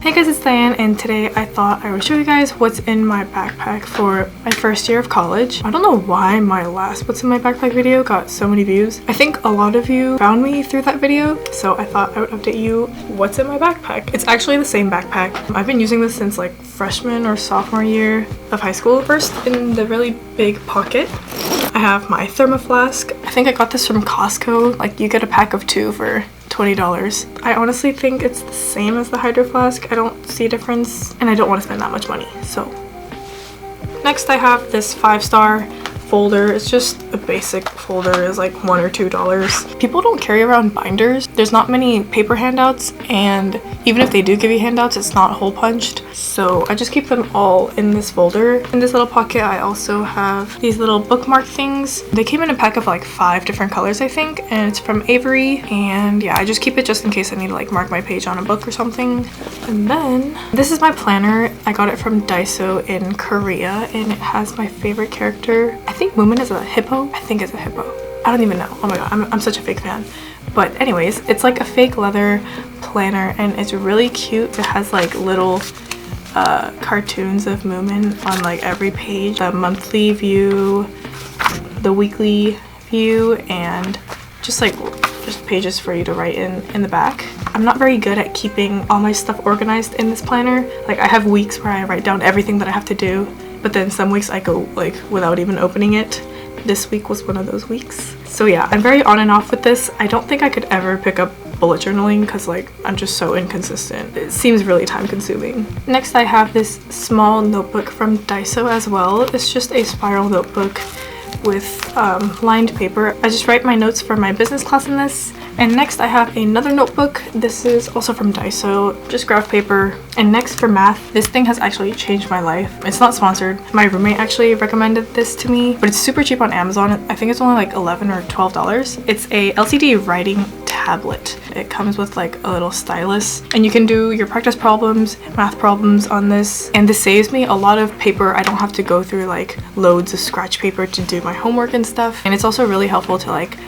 Hey guys, it's Diane, and today I thought I would show you guys what's in my backpack for my first year of college. I don't know why my last what's in my backpack video got so many views. I think a lot of you found me through that video, so I thought I would update you what's in my backpack. It's actually the same backpack. I've been using this since like freshman or sophomore year of high school. First, in the really big pocket, I have my Flask. I think I got this from Costco. Like, you get a pack of 2 for $20. I honestly think it's the same as the Hydro Flask. I don't see a difference and I don't want to spend that much money. So next I have this 5-star folder. It's just a basic folder. It's like $1 or $2. People don't carry around binders. There's not many paper handouts, and even if they do give you handouts, it's not hole punched. So I just keep them all in this folder. In this little pocket, I also have these little bookmark things. They came in a pack of like 5 different colors, I think, and it's from Avery. And yeah, I just keep it just in case I need to like mark my page on a book or something. And then this is my planner. I got it from Daiso in Korea, and it has my favorite character. I think Moomin is a hippo. I think it's a hippo. I don't even know. Oh my god, I'm such a fake fan. But anyways, it's like a fake leather planner, and it's really cute. It has like little cartoons of Moomin on like every page. The monthly view, the weekly view, and just pages for you to write in the back. I'm not very good at keeping all my stuff organized in this planner. Like, I have weeks where I write down everything that I have to do, but then some weeks I go like without even opening it. This week was one of those weeks. So yeah, I'm very on and off with this. I don't think I could ever pick up bullet journaling because like I'm just so inconsistent. It seems really time consuming. Next I have this small notebook from Daiso as well. It's just a spiral notebook with lined paper. I just write my notes for my business class in this. And next I have another notebook. This is also from Daiso, just graph paper. And next for math, this thing has actually changed my life. It's not sponsored. My roommate actually recommended this to me, but it's super cheap on Amazon. I think it's only like $11 or $12. It's a LCD writing tablet. It comes with like a little stylus, and you can do your practice problems, math problems on this. And this saves me a lot of paper. I don't have to go through like loads of scratch paper to do my homework and stuff. And it's also really helpful to like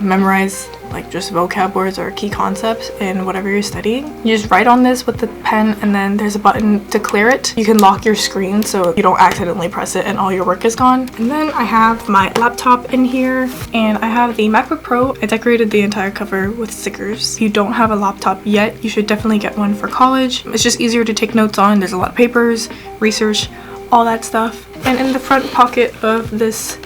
memorize like just vocab words or key concepts in whatever you're studying. You just write on this with the pen, and then there's a button to clear it. You can lock your screen so you don't accidentally press it and all your work is gone. And then I have my laptop in here, and I have the Macbook Pro. I decorated the entire cover with stickers. If you don't have a laptop yet, you should definitely get one for college. It's just easier to take notes on. There's a lot of papers, research, all that stuff. And in the front pocket of this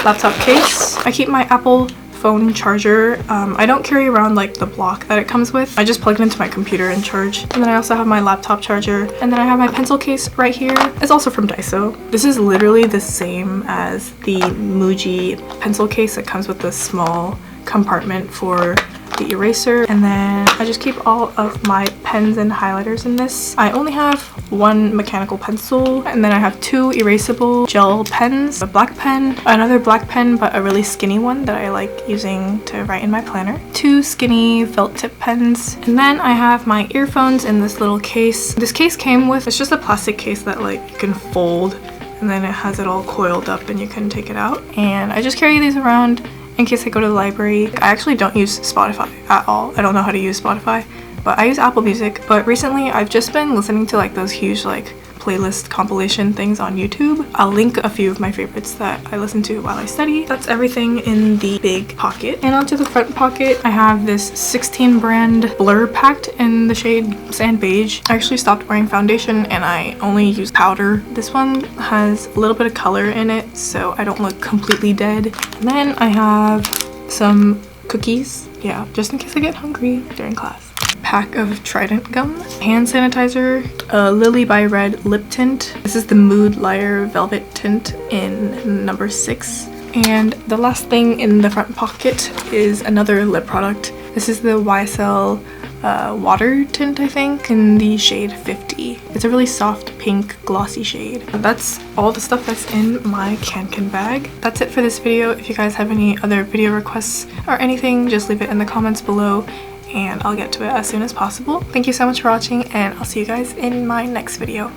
laptop case, I keep my Apple phone charger. I don't carry around like the block that it comes with. I just plug it into my computer and charge. And then I also have my laptop charger. And then I have my pencil case right here. It's also from Daiso. This is literally the same as the Muji pencil case that comes with the small compartment for the eraser. And then I just keep all of my pens and highlighters in this. I only have 1 mechanical pencil, and then I have 2 erasable gel pens, a black pen, another black pen but a really skinny one that I like using to write in my planner, 2 skinny felt tip pens, and then I have my earphones in this little case. This case came with, it's just a plastic case that like you can fold, and then it has it all coiled up and you can take it out. And I just carry these around in case I go to the library. I actually don't use Spotify at all. I don't know how to use Spotify, but I use Apple Music. But recently I've just been listening to like those huge like playlist compilation things on YouTube. I'll link a few of my favorites that I listen to while I study. That's everything in the big pocket. And onto the front pocket, I have this 16 brand blur packed in the shade Sand Beige. I actually stopped wearing foundation and I only use powder. This one has a little bit of color in it so I don't look completely dead. And then I have some cookies, yeah, just in case I get hungry during class. Pack of Trident gum, hand sanitizer, a Lily by Red lip tint. This is the Mood Liar Velvet tint in number 6. And the last thing in the front pocket is another lip product. This is the YSL water tint, I think, in the shade 50. It's a really soft pink glossy shade. That's all the stuff that's in my kanken bag. That's it for this video. If you guys have any other video requests or anything, just leave it in the comments below and I'll get to it as soon as possible. Thank you so much for watching, and I'll see you guys in my next video.